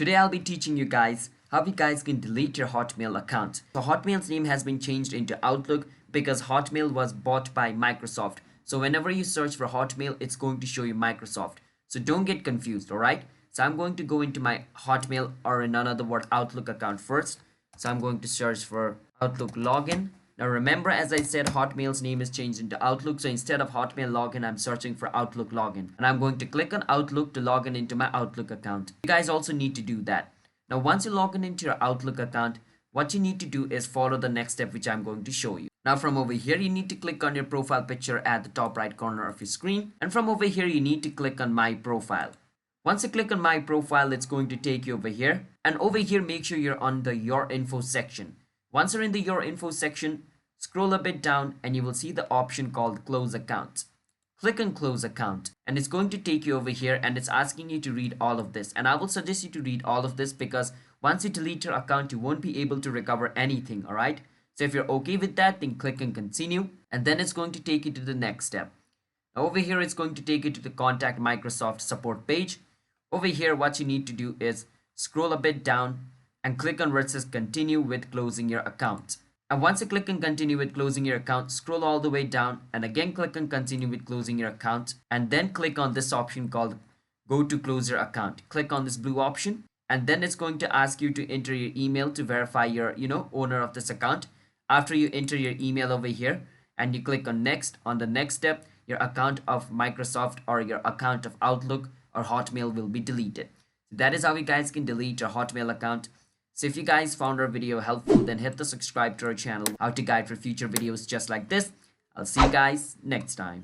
Today I'll be teaching you guys how you guys can delete your Hotmail account. So Hotmail's name has been changed into Outlook because Hotmail was bought by Microsoft. So whenever you search for Hotmail, it's going to show you Microsoft. So don't get confused, alright? So I'm going to go into my Hotmail, or in another word, Outlook account first. So I'm going to search for Outlook login. Now remember, as I said, Hotmail's name is changed into Outlook. So instead of Hotmail login, I'm searching for Outlook login. And I'm going to click on Outlook to log in into my Outlook account. You guys also need to do that. Now once you log in into your Outlook account, what you need to do is follow the next step, which I'm going to show you. Now from over here, you need to click on your profile picture at the top right corner of your screen. And from over here, you need to click on My Profile. Once you click on My Profile, it's going to take you over here. And over here, make sure you're on the Your Info section. Once you're in the Your Info section, scroll a bit down and you will see the option called Close Account. Click on Close Account and it's going to take you over here and it's asking you to read all of this. And I will suggest you to read all of this because once you delete your account, you won't be able to recover anything, alright? So if you're okay with that, then click on Continue and then it's going to take you to the next step. Now over here, it's going to take you to the Contact Microsoft support page. Over here, what you need to do is scroll a bit down and click on where it says Continue with closing your account. And once you click on Continue with closing your account, scroll all the way down and again click on Continue with closing your account and then click on this option called Go to close your account. Click on this blue option and then it's going to ask you to enter your email to verify you're, owner of this account. After you enter your email over here and you click on Next, on the next step, your account of Microsoft or your account of Outlook or Hotmail will be deleted. That is how you guys can delete your Hotmail account. So if you guys found our video helpful, then hit the subscribe to our channel, how to guide for future videos just like this. I'll see you guys next time.